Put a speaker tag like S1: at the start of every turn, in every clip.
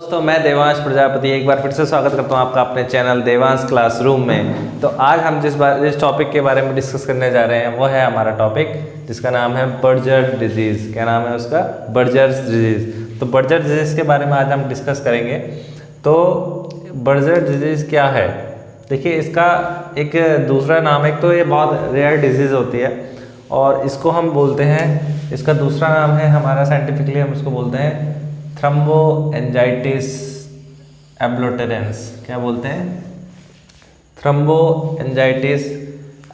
S1: दोस्तों मैं देवांश प्रजापति एक बार फिर से स्वागत करता हूं आपका अपने चैनल देवांश क्लासरूम में। तो आज हम जिस टॉपिक के बारे में डिस्कस करने जा रहे हैं वो है हमारा टॉपिक जिसका नाम है बर्जर डिजीज़। क्या नाम है उसका? Berger disease. तो बर्जर डिजीज़ के बारे में आज हम डिस्कस करेंगे। तो बर्जर डिजीज़ क्या है? देखिए इसका एक दूसरा नाम है, तो ये बहुत रेयर डिजीज़ होती है और इसको हम बोलते हैं, इसका दूसरा नाम है हमारा साइंटिफिकली हम इसको बोलते हैं थ्रोम्बोएंजाइटिस एब्लेटरेंस। क्या बोलते हैं? थ्रोम्बोएंजाइटिस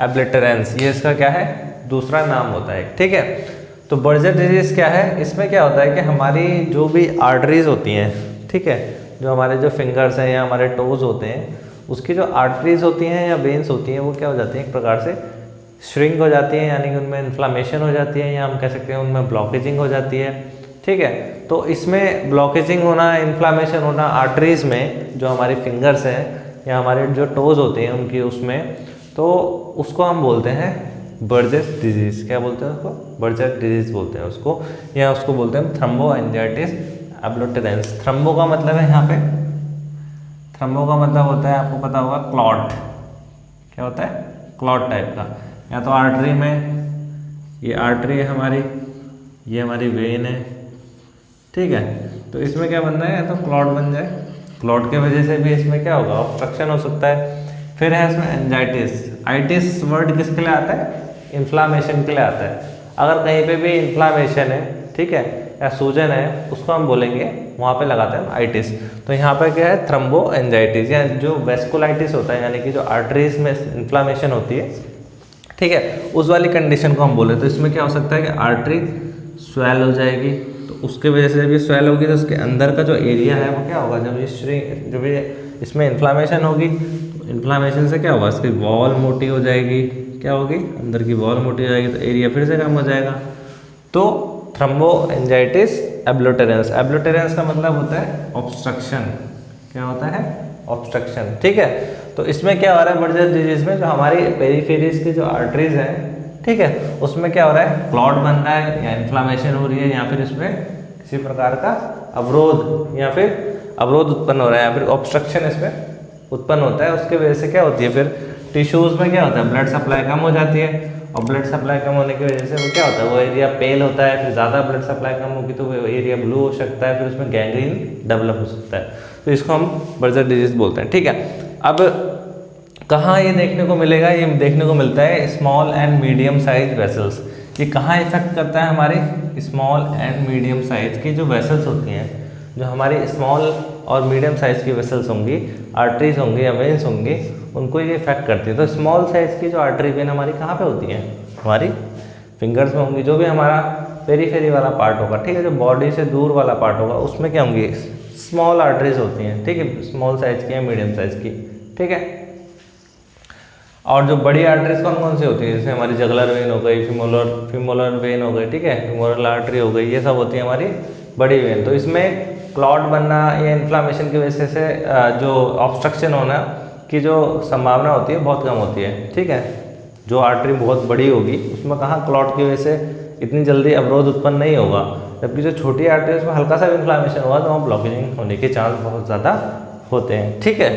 S1: एब्लेटरेंस, ये इसका क्या है? दूसरा नाम होता है। ठीक है। तो बर्जर डिजीज़ क्या है? इसमें क्या होता है कि हमारी जो भी आर्टरीज होती हैं, ठीक है, जो हमारे जो फिंगर्स हैं या हमारे टोज होते हैं, उसकी जो आर्टरीज होती हैं या वेन्स होती हैं वो क्या हो जाती हैं, एक प्रकार से श्रिंक हो जाती है, यानी कि उनमें इन्फ्लामेशन हो जाती है या हम कह सकते हैं उनमें ब्लॉकेजिंग हो जाती है। ठीक है। तो इसमें ब्लॉकेजिंग होना, इन्फ्लामेशन होना आर्टरीज में, जो हमारी फिंगर्स हैं या हमारे जो टोज होते हैं उनकी उसमें, तो उसको हम बोलते हैं बर्जर डिजीज़। क्या बोलते हैं उसको? बर्जर डिजीज़ बोलते हैं उसको, या उसको बोलते हैं थ्रोम्बोएंजाइटिस एब्लेटरेंस। थ्रोम्बो का मतलब है यहाँ पे, थ्रोम्बो का मतलब होता है, आपको पता होगा, क्लॉट। क्या होता है? क्लॉट टाइप का। या तो आर्टरी में, ये आर्टरी है हमारी, ये हमारी वेन है, ठीक है। तो इसमें क्या बनना है? या तो क्लॉट बन जाए, क्लॉट की वजह से भी इसमें क्या होगा, ऑब्स्ट्रक्शन हो सकता है। फिर है इसमें एंजाइटिस। आइटिस वर्ड किसके लिए आता है? इन्फ्लामेशन के लिए आता है। अगर कहीं पे भी इन्फ्लामेशन है, ठीक है, या सूजन है, उसको हम बोलेंगे, वहाँ पे लगाते हैं आइटिस। तो यहाँ पे क्या है? थ्रोम्बोएंजाइटिस, या जो वेस्कुलाइटिस होता है, यानी कि जो आर्टरीज में इन्फ्लामेशन होती है, ठीक है, उस वाली कंडीशन को हम बोले। तो इसमें क्या हो सकता है कि आर्टरी स्वेल हो जाएगी, तो उसके वजह से भी स्वेल होगी तो उसके अंदर का जो एरिया है वो क्या होगा, जब ये इसमें इन्फ्लामेशन होगी, इन्फ्लामेशन से क्या होगा, इसकी वॉल मोटी हो जाएगी। क्या होगी? अंदर की वॉल मोटी हो जाएगी, तो एरिया फिर से कम हो जाएगा। तो थ्रोम्बोएंजाइटिस एब्लेटरेंस, एब्लेटरेंस का मतलब होता है ऑब्स्ट्रक्शन। क्या होता है? ऑब्स्ट्रक्शन। ठीक है। तो इसमें क्या हो रहा है बर्जर डिजीज में, जो हमारी पेरिफेरीज की जो आर्टरीज हैं, ठीक है, उसमें क्या हो रहा है? क्लॉट बन रहा है या इन्फ्लामेशन हो रही है, या फिर इसमें किसी प्रकार का अवरोध या फिर अवरोध उत्पन्न हो रहा है, या फिर ऑब्स्ट्रक्शन इसमें उत्पन्न होता है। उसके वजह से क्या होती है, फिर टिश्यूज़ में क्या होता है, ब्लड सप्लाई कम हो जाती है, और ब्लड सप्लाई कम होने की वजह से वो क्या होता है, वो एरिया पेल होता है। फिर ज़्यादा ब्लड सप्लाई कम होगी तो वो एरिया ब्लू हो सकता है, फिर उसमें गैंग्रीन डेवलप हो सकता है। तो इसको हम बर्जर डिजीज बोलते हैं। ठीक है। अब कहाँ ये देखने को मिलेगा? ये देखने को मिलता है small and medium size vessels. ये कहाँ इफेक्ट करता है? हमारी स्मॉल एंड मीडियम साइज की जो वेसल्स होती हैं, जो हमारी स्मॉल और मीडियम साइज की वेसल्स होंगी, आर्टरीज होंगी या वेन्स होंगी, उनको ये इफेक्ट करती है। तो स्मॉल साइज की जो आर्टरी वेन हमारी कहाँ पे होती है? हमारी फिंगर्स में होंगी। जो भी हमारा पेरीफेरी वाला पार्ट होगा, ठीक है, जो बॉडी से दूर वाला पार्ट होगा, उसमें क्या होंगी? स्मॉल आर्टरीज होती हैं, ठीक है, स्मॉल साइज की या मीडियम साइज की, ठीक है। और जो बड़ी आर्टरीज कौन कौन सी होती है? जैसे हमारी जगलर वेन हो गई, फिमोलर वेन हो गई, ठीक है, फिमोरल आर्टरी हो गई, ये सब होती है हमारी बड़ी वेन। तो इसमें क्लॉट बनना या इन्फ्लामेशन की वजह से जो ऑब्स्ट्रक्शन होना की जो संभावना होती है बहुत कम होती है। ठीक है। जो आर्टरी बहुत बड़ी होगी उसमें कहाँ क्लॉट की वजह से इतनी जल्दी अवरोध उत्पन्न नहीं होगा, जबकि जो छोटी आर्टरी है उसमें हल्का सा भी इन्फ्लामेशन होगा तो वहाँ ब्लॉकेजिंग होने के चांस बहुत ज़्यादा होते हैं। ठीक है।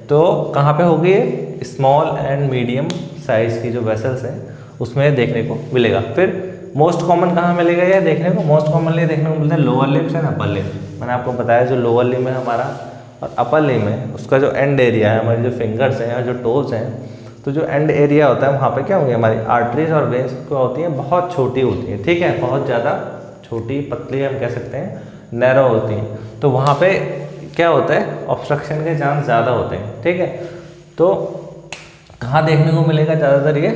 S1: तो कहाँ पे होगी ये? स्मॉल एंड मीडियम साइज की जो वेसल्स हैं उसमें देखने को मिलेगा। फिर मोस्ट कॉमन कहाँ मिलेगा ये देखने को? मोस्ट कॉमनली देखने को मिलता है lower limbs and upper limbs. मैंने आपको बताया जो लोअर लिम है हमारा और अपर लिम है, उसका जो एंड एरिया है, हमारी जो फिंगर्स हैं या जो टोज हैं, तो जो एंड एरिया होता है वहाँ पे क्या होंगे, हमारी आर्टरीज और वेन्स क्या होती हैं, बहुत छोटी होती हैं। ठीक है, बहुत ज़्यादा छोटी, पतली हम कह सकते हैं, नैरो होती हैं। तो वहाँ पे क्या होता है, ऑब्स्ट्रक्शन के चांस ज़्यादा होते हैं। ठीक है। तो कहाँ देखने को मिलेगा ज़्यादातर ये?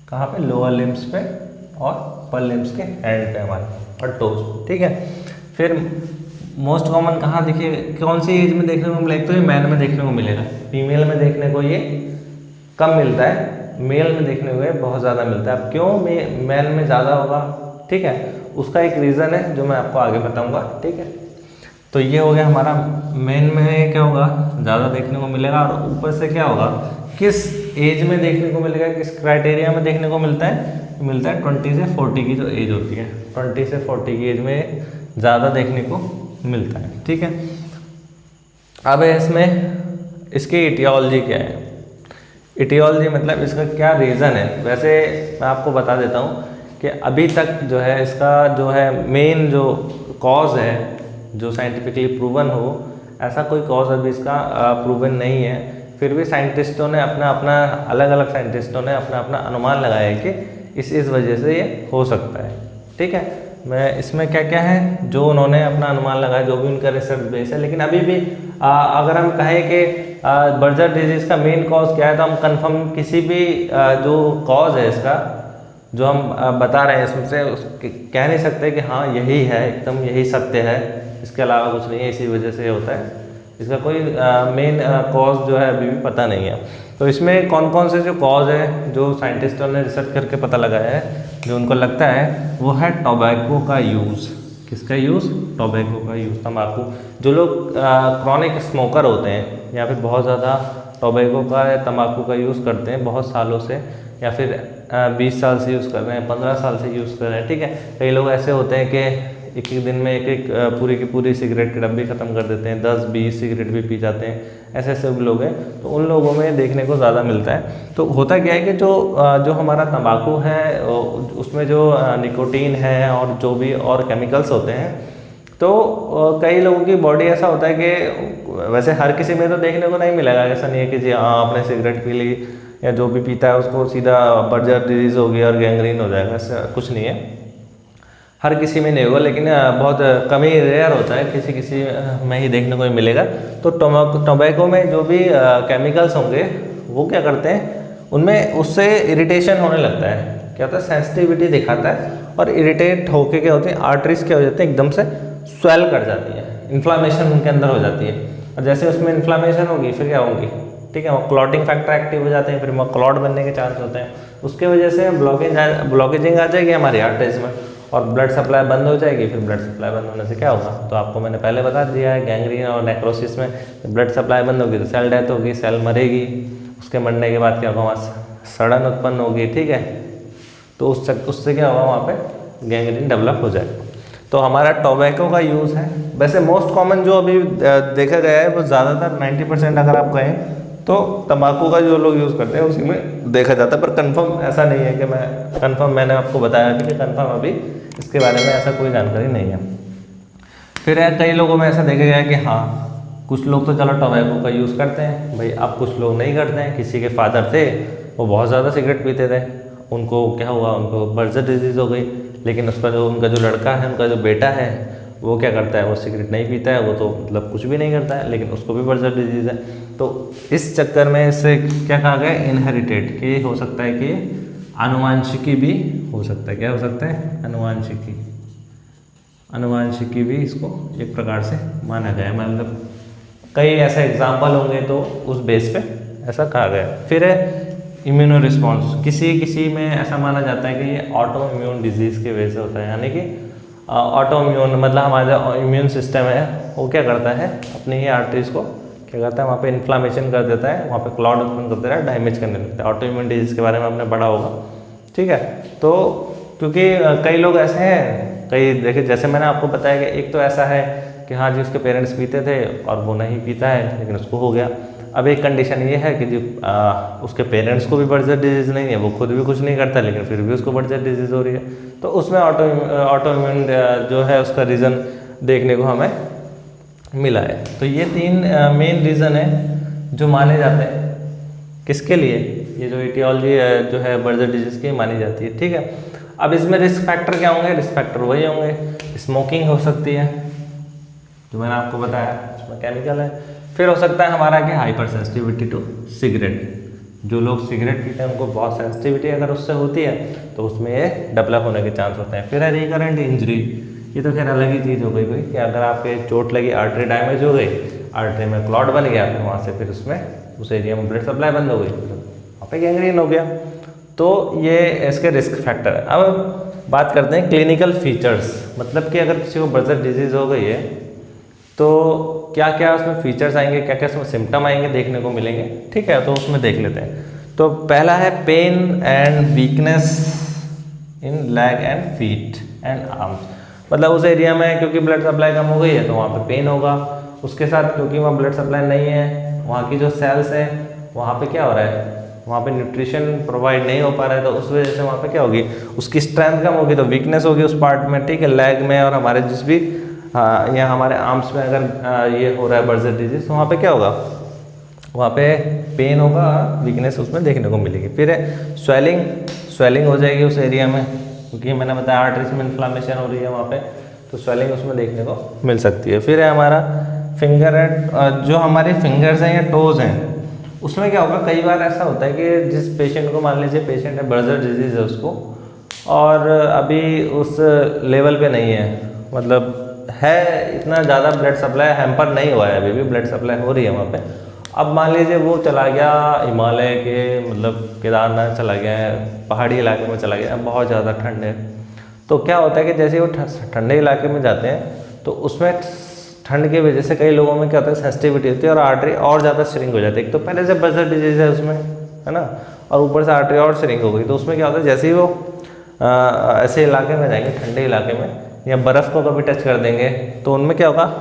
S1: कहाँ पे? लोअर लिम्स पे और अपर लिम्स के एंड पे हमारे, और टोज। ठीक है। फिर मोस्ट कॉमन कहाँ देखिए, कौन सी एज में देखने को मिलेगा? तो ये मैन में देखने को मिलेगा, फीमेल में देखने को ये कम मिलता है, मेल में देखने को ये बहुत ज़्यादा मिलता है। अब क्यों मेल में ज़्यादा होगा? ठीक है, उसका एक रीज़न है जो मैं आपको आगे बताऊँगा। ठीक है। तो ये हो गया हमारा मेन में क्या होगा, ज़्यादा देखने को मिलेगा। और ऊपर से क्या होगा, किस एज में देखने को मिलेगा, किस क्राइटेरिया में देखने को मिलता है? मिलता है 20 से 40 की जो एज होती है, 20 से 40 की एज में ज़्यादा देखने को मिलता है। ठीक है, अब इसमें इसकी इटियोलॉजी क्या है। इटियोलॉजी मतलब इसका क्या रीज़न है। वैसे मैं आपको बता देता हूँ कि अभी तक जो है इसका जो है मेन जो कॉज है जो साइंटिफिकली प्रूवन हो, ऐसा कोई कॉज अभी इसका प्रूवन नहीं है। फिर भी साइंटिस्टों ने अपना अपना अलग अलग साइंटिस्टों ने अपना अपना अनुमान लगाया है कि इस वजह से ये हो सकता है। ठीक है, मैं इसमें क्या क्या है जो उन्होंने अपना अनुमान लगाया, जो भी उनका रिसर्च बेस है। लेकिन अभी भी अगर हम कहें कि बर्जर डिजीज़ का मेन कॉज क्या है, तो हम कंफर्म किसी भी जो कॉज है इसका जो हम बता रहे हैं इसमें से कह नहीं सकते कि हाँ यही है, एकदम यही सत्य है, इसके अलावा कुछ नहीं है, इसी वजह से ये होता है। इसका कोई मेन कॉज जो है अभी भी पता नहीं है। तो इसमें कौन कौन से जो कॉज है जो साइंटिस्टों ने रिसर्च करके पता लगाया है, जो उनको लगता है वो है टोबैको का यूज़। किसका यूज़? टोबैको का यूज़, तंबाकू। जो लोग क्रॉनिक स्मोकर होते हैं या फिर बहुत ज़्यादा टोबैको का या तंबाकू का यूज़ करते हैं बहुत सालों से, या फिर 20 साल से यूज़ कर रहे हैं, 15 साल से यूज़ कर रहे हैं। ठीक है, कई लोग ऐसे होते हैं कि एक एक दिन में एक एक पूरी की पूरी सिगरेट की डब्बी ख़त्म कर देते हैं, 10-20 सिगरेट भी पी जाते हैं। ऐसे ऐसे लोग हैं, तो उन लोगों में देखने को ज़्यादा मिलता है। तो होता क्या है कि जो हमारा तंबाकू है उसमें जो निकोटीन है और जो भी और केमिकल्स होते हैं, तो कई लोगों की बॉडी ऐसा होता है कि वैसे हर किसी में तो देखने को नहीं मिलेगा। ऐसा नहीं है कि जी हाँ आपने सिगरेट पी ली या जो भी पीता है उसको सीधा बर्जर डिजीज़ हो गया और गैंग्रीन हो जाएगा, ऐसा कुछ नहीं है। हर किसी में नहीं होगा, लेकिन बहुत कम ही रेयर होता है, किसी किसी में ही देखने को मिलेगा। तो टोबैको में जो भी केमिकल्स होंगे वो क्या करते हैं, उनमें उससे इरिटेशन होने लगता है। क्या होता है, सेंसिटिविटी दिखाता है और इरिटेट होके क्या होती है, आर्टरीज क्या हो जाती है, एकदम से स्वेल कर जाती है, इन्फ्लामेशन उनके अंदर हो जाती है। और जैसे उसमें इन्फ्लामेशन होगी फिर क्या होगी, ठीक है, वो क्लॉटिंग फैक्टर एक्टिव हो जाते हैं, फिर वो क्लॉट बनने के चांस होते हैं। उसके वजह से ब्लॉकेजिंग आ जाएगी हमारी आर्टरीज में और ब्लड सप्लाई बंद हो जाएगी। फिर ब्लड सप्लाई बंद होने से क्या होगा, तो आपको मैंने पहले बता दिया है, गैंग्रीन और नेक्रोसिस में ब्लड सप्लाई बंद होगी तो सेल डेथ होगी, सेल मरेगी। उसके मरने के बाद क्या होगा, सड़न उत्पन्न होगी। ठीक है, तो उससे क्या होगा, वहाँ पे गैंग्रीन डेवलप हो जाएगा। तो हमारा टोबैको का यूज़ है। वैसे मोस्ट कॉमन जो अभी देखा गया है वो ज़्यादातर 90% अगर आप कहें तो तंबाकू का जो लोग यूज़ करते हैं उसी में देखा जाता है। पर कंफर्म ऐसा नहीं है कि मैंने आपको बताया कि कंफर्म अभी इसके बारे में ऐसा कोई जानकारी नहीं है। फिर कई लोगों में ऐसा देखा गया है कि हाँ कुछ लोग तो चलो टोबैको का यूज़ करते हैं भाई, अब कुछ लोग नहीं करते हैं। किसी के फादर थे वो बहुत ज़्यादा सिगरेट पीते थे, उनको क्या हुआ, उनको बर्जर डिजीज़ हो गई। लेकिन उनका जो लड़का है, उनका जो बेटा है, वो क्या करता है, वो सिगरेट नहीं पीता है, वो तो मतलब कुछ भी नहीं करता है, लेकिन उसको भी बर्जर डिजीज़ है। तो इस चक्कर में इससे क्या कहा गया, इनहेरिटेड, कि हो सकता है कि आनुवांशिकी भी हो सकता है। क्या हो सकता है, अनुवांशिकी भी इसको एक प्रकार से माना गया। मतलब कई ऐसे एग्जाम्पल होंगे तो उस बेस पे ऐसा कहा गया। फिर है इम्यूनो रिस्पॉन्स। किसी में ऐसा माना जाता है कि ये ऑटो इम्यून डिजीज़ की वजह से होता है। यानी कि ऑटो इम्यून मतलब हमारा इम्यून सिस्टम है वो क्या करता है, अपनी ही आर्टरीज को क्या करता है, वहाँ पे इन्फ्लामेशन कर देता है, वहाँ पे क्लॉट उत्पन्न कर देता है, डैमेज करने लगता है। ऑटो इम्यून डिजीज़ के बारे में आपने पढ़ा होगा। ठीक है, तो क्योंकि कई लोग ऐसे हैं, कई देखिए जैसे मैंने आपको बताया कि एक तो ऐसा है कि हाँ जी उसके पेरेंट्स पीते थे और वो नहीं पीता है लेकिन उसको हो गया। अब एक कंडीशन ये है कि जो उसके पेरेंट्स को भी बर्जर डिजीज़ नहीं है, वो खुद भी कुछ नहीं करता लेकिन फिर भी उसको बर्जर डिजीज़ हो रही है। तो उसमें ऑटो इम्यून जो है उसका रीज़न देखने को हमें मिला है। तो ये 3 मेन रीज़न है जो माने जाते हैं किसके लिए, ये जो इटियोलॉजी जो है बर्जर डिजीज़ की मानी जाती है। ठीक है, अब इसमें रिस्क फैक्टर क्या होंगे, रिस्क फैक्टर वही होंगे, स्मोकिंग हो सकती है जो मैंने आपको बताया, उसमें केमिकल है। फिर हो सकता है हमारा कि हाइपर सेंसिटिविटी टू सिगरेट, जो लोग सिगरेट पीते हैं उनको बहुत सेंसिटिविटी अगर उससे होती है तो उसमें ये डेवलप होने के चांस होते हैं। फिर है रिकरेंट इंजरी, ये तो खैर अलग ही चीज़ हो गई कोई, कि अगर आपके चोट लगी, आर्टरी डैमेज हो गई, आर्टरी में क्लॉट बन गया, फिर वहाँ से फिर उसमें उस एरिया में ब्लड सप्लाई बंद हो गई, वहाँ पे गैंग्रीन हो गया। तो ये इसके रिस्क फैक्टर है। अब बात करते हैं क्लिनिकल फीचर्स, मतलब कि अगर किसी को बर्जर डिजीज़ हो गई है तो क्या क्या उसमें फीचर्स आएंगे, क्या क्या उसमें सिम्टम आएंगे देखने को मिलेंगे। ठीक है, तो उसमें देख लेते हैं। तो पहला है pain and weakness in leg and feet and arms. मतलब उस एरिया में क्योंकि ब्लड सप्लाई कम हो गई है तो वहाँ पे पेन होगा। उसके साथ क्योंकि वहाँ ब्लड सप्लाई नहीं है, वहाँ की जो सेल्स हैं वहाँ पे क्या हो रहा है, वहाँ पे न्यूट्रिशन प्रोवाइड नहीं हो पा रहा है, तो उस वजह से वहाँ पे क्या होगी, उसकी स्ट्रेंथ कम होगी, तो वीकनेस होगी उस पार्ट में, ठीक है, लेग में और हमारे जिस भी या हमारे आर्म्स में अगर ये हो रहा है बर्जर डिजीज, तो वहाँ पे क्या होगा, वहाँ पे पेन होगा, वीकनेस उसमें देखने को मिलेगी। फिर है स्वेलिंग हो जाएगी उस एरिया में, क्योंकि मैंने बताया आर्टरीज में इन्फ्लामेशन हो रही है वहाँ पे, तो स्वेलिंग उसमें देखने को मिल सकती है। फिर है हमारा फिंगर एंड जो हमारे फिंगर्स हैं या टोज हैं, उसमें क्या होगा, कई बार ऐसा होता है कि जिस पेशेंट को, मान लीजिए पेशेंट है बर्जर डिजीज़ है उसको, और अभी उस लेवल पे नहीं है, मतलब है इतना ज़्यादा ब्लड सप्लाई हैम्पर नहीं हुआ है, अभी भी ब्लड सप्लाई हो रही है वहाँ पे। अब मान लीजिए वो चला गया हिमालय के, मतलब केदारनाथ चला गया है, पहाड़ी इलाके में चला गया, बहुत ज़्यादा ठंड है, तो क्या होता है कि जैसे वो ठंडे इलाके में जाते हैं तो उसमें ठंड की वजह से कई लोगों में क्या होता है, सेंसिटिविटी होती है और आर्टरी और ज़्यादा श्रिंक हो जाती है। एक तो पहले से बर्जर डिजीज़ है उसमें, है ना, और ऊपर से आर्टरी और श्रिंक हो गई, तो उसमें क्या होता है, जैसे ही वो ऐसे इलाके में जाएंगे, ठंडे इलाके में, या बर्फ़ को कभी टच कर देंगे, तो उनमें क्या होगा,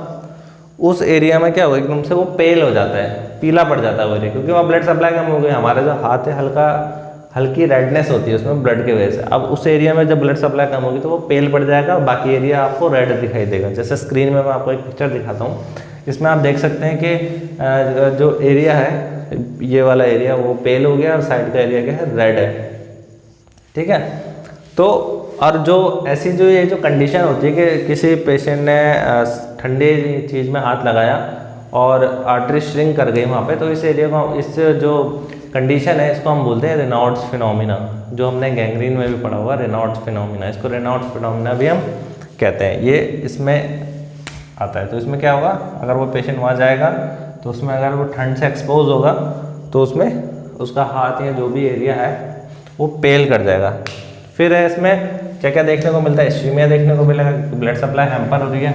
S1: उस एरिया में क्या होगा, एकदम से वो पेल हो जाता है, पीला पड़ जाता है वो एरिया, क्योंकि वहाँ ब्लड सप्लाई कम हो गई, हमारा जो हाथ है हल्की रेडनेस होती है उसमें ब्लड की वजह से। अब उस एरिया में जब ब्लड सप्लाई कम होगी तो वो पेल पड़ जाएगा और बाकी एरिया आपको रेड दिखाई देगा। जैसे स्क्रीन में मैं आपको एक पिक्चर दिखाता हूँ, इसमें आप देख सकते हैं कि जो एरिया है, ये वाला एरिया वो पेल हो गया और साइड का एरिया क्या है, रेड है, ठीक है। तो और जो ऐसी जो ये जो कंडीशन होती है कि किसी पेशेंट ने ठंडी चीज़ में हाथ लगाया और आर्टरी श्रिंक कर गई वहाँ पे, तो इस एरिया को, इस जो कंडीशन है इसको हम बोलते हैं रेनॉल्ड्स फिनोमिना, जो हमने गैंग्रीन में भी पढ़ा हुआ, रेनॉल्ड्स फिनोमिना, इसको रेनॉल्ड्स फिनोमिना भी हम कहते हैं, ये इसमें आता है। तो इसमें क्या होगा, अगर वो पेशेंट वहाँ जाएगा तो उसमें अगर वो ठंड से एक्सपोज होगा तो उसमें उसका हाथ या जो भी एरिया है वो पेल कर जाएगा। फिर है इसमें क्या क्या देखने को मिलता है, इस्कीमिया देखने को मिलेगा, ब्लड सप्लाई हैम्पर हो रही है,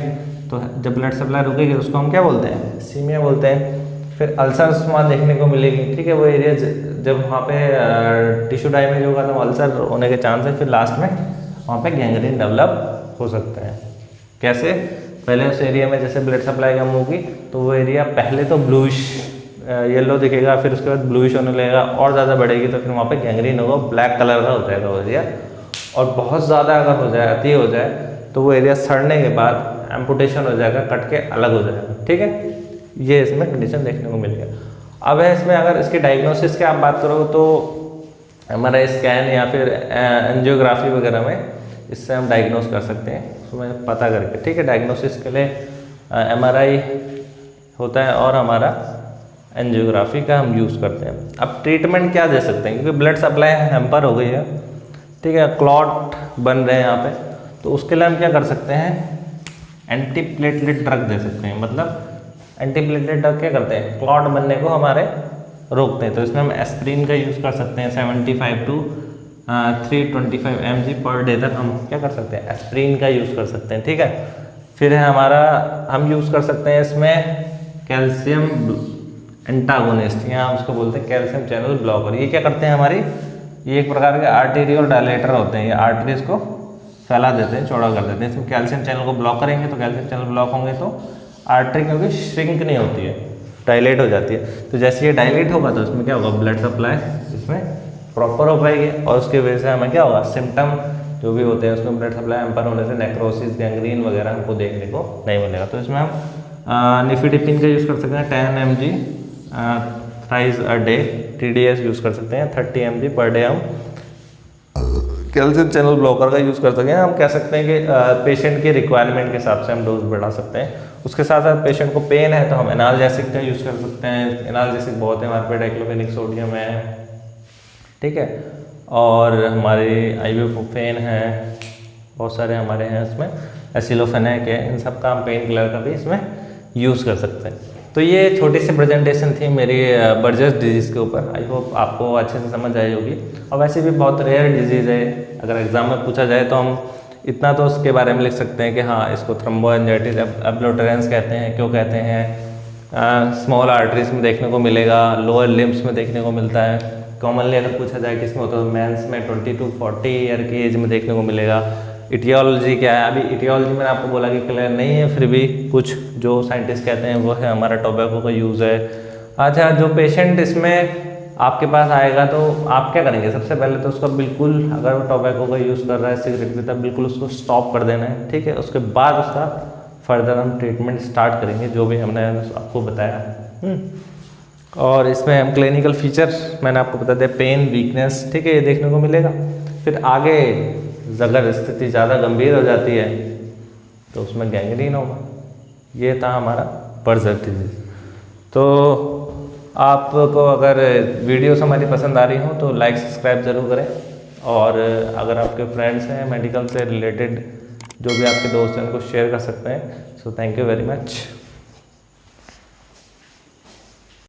S1: तो जब ब्लड सप्लाई रुकेगी तो उसको हम क्या बोलते हैं, इस्कीमिया बोलते हैं। फिर अल्सर्स वहाँ देखने को मिलेगी, ठीक है, वो एरिया जब वहाँ पे टिश्यू डैमेज होगा तो अल्सर होने के चांस है। फिर लास्ट में वहाँ पे गैंग्रीन डेवलप हो सकते हैं। कैसे, पहले उस एरिया में जैसे ब्लड सप्लाई कम होगी तो वो एरिया पहले तो ब्लूइश येलो दिखेगा, फिर उसके बाद ब्लूइश होने लगेगा, और ज़्यादा बढ़ेगी तो फिर वहाँ पे गैंग्रीन होगा, ब्लैक कलर का हो जाएगा वो एरिया, और बहुत ज़्यादा अगर हो जाए, अति हो जाए, तो वो एरिया सड़ने के बाद एम्पुटेशन हो जाएगा, कट के अलग हो जाएगा, ठीक है। ये इसमें कंडीशन देखने को मिल गया। अब है इसमें अगर इसके डायग्नोसिस की आप बात करो तो हमारा स्कैन या फिर एंजियोग्राफी वगैरह में इससे हम डायग्नोस कर सकते हैं, उसमें पता करके, ठीक है। डायग्नोसिस के लिए MRI होता है और हमारा एंजियोग्राफी का हम यूज़ करते हैं। अब ट्रीटमेंट क्या दे सकते हैं, क्योंकि ब्लड सप्लाई हैम्पर हो गई है, ठीक है, क्लॉट बन रहे हैं यहाँ पे, तो उसके लिए हम क्या कर सकते हैं, एंटी प्लेटलेट ड्रग दे सकते हैं। मतलब एंटी प्लेटलेट ड्रग क्या करते हैं, क्लॉट बनने को हमारे रोकते हैं, तो इसमें हम एस्प्रिन का यूज़ कर सकते हैं। 75 to 325 mg पर डे तक हम क्या कर सकते हैं, एस्प्रिन का यूज़ कर सकते हैं, ठीक है। फिर है हमारा, हम यूज़ कर सकते हैं इसमें कैल्शियम एंटागोनिस्ट, या हम उसको बोलते हैं कैल्शियम चैनल ब्लॉकर। ये क्या करते हैं, हमारी ये एक प्रकार के आर्टेरियल डायलेटर होते हैं, ये आर्टरीज को फैला देते हैं, चौड़ा कर देते हैं। इसमें कैल्शियम चैनल को ब्लॉक करेंगे तो कैल्शियम चैनल ब्लॉक होंगे तो आर्टरी क्योंकि श्रिंक नहीं होती है, डायलेट हो जाती है। तो जैसे ये डायलेट होगा तो इसमें क्या होगा, ब्लड सप्लाई इसमें प्रॉपर हो पाएगी, और उसकी वजह से हमें क्या होगा, सिम्टम जो भी होते हैं उसमें ब्लड सप्लाई हैम्पर होने से नेक्रोसिस, गैंग्रीन वगैरह हमको देखने को नहीं मिलेगा। तो इसमें हम निफिडिपिन का यूज़ कर सकते हैं 10 mg thrice a day, TDS use कर सकते हैं 30 mg पर डे। हम कैल्शियम चैनल ब्लॉकर का यूज़ कर सकते हैं। हम कह सकते हैं कि पेशेंट की रिक्वायरमेंट के हिसाब से हम डोज बढ़ा सकते हैं। उसके साथ साथ पेशेंट को पेन है तो हम एनाल्जेसिक का यूज़ कर सकते हैं। एनाल्जेसिक बहुत है हमारे पे, डाइक्लोफेनिक सोडियम है, ठीक है, और हमारे आइबुप्रोफेन है, बहुत सारे हमारे हैं इसमें, एसिलोफेनेक है, इन सब का हम पेन किलर का भी इसमें यूज़ कर सकते हैं। तो ये छोटी सी प्रेजेंटेशन थी मेरी बर्जर डिजीज़ के ऊपर। आई होप आपको अच्छे से समझ आई होगी। और वैसे भी बहुत रेयर डिजीज़ है, अगर एग्जाम में पूछा जाए तो हम इतना तो उसके बारे में लिख सकते हैं कि हाँ, इसको थ्रोम्बोएंजाइटिस एब्लोटेरेंस कहते हैं। क्यों कहते हैं, स्मॉल आर्टरीज में देखने को मिलेगा, लोअर लिम्स में देखने को मिलता है। कॉमनली अगर पूछा जाए किसमें होता है तो मेंस में 20 to 40 ईयर की एज में देखने को मिलेगा, इटियोलॉजी क्या है। अभी इटियोलॉजी मैंने आपको बोला कि क्लियर नहीं है, फिर भी कुछ जो साइंटिस्ट कहते हैं वो है हमारा टोबैको का यूज़ है। अच्छा, जो पेशेंट इसमें आपके पास आएगा तो आप क्या करेंगे, सबसे पहले तो उसका बिल्कुल, अगर वो टोबैको का यूज़ कर रहा है, सिगरेट पीता है, बिल्कुल उसको स्टॉप कर देना है, ठीक है। उसके बाद उसका फर्दर हम ट्रीटमेंट स्टार्ट करेंगे, जो भी हमने आपको बताया। और इसमें हम क्लिनिकल फीचर मैंने आपको बता दिया, पेन, वीकनेस, ठीक है, ये देखने को मिलेगा। फिर आगे अगर स्थिति ज़्यादा गंभीर हो जाती है तो उसमें गैंग्रीन होगा। ये था हमारा बर्जर डिजीज़। तो आपको अगर वीडियोस हमारी पसंद आ रही हो तो लाइक सब्सक्राइब ज़रूर करें, और अगर आपके फ्रेंड्स हैं मेडिकल से रिलेटेड, जो भी आपके दोस्त हैं, उनको शेयर कर सकते हैं। So thank you very much.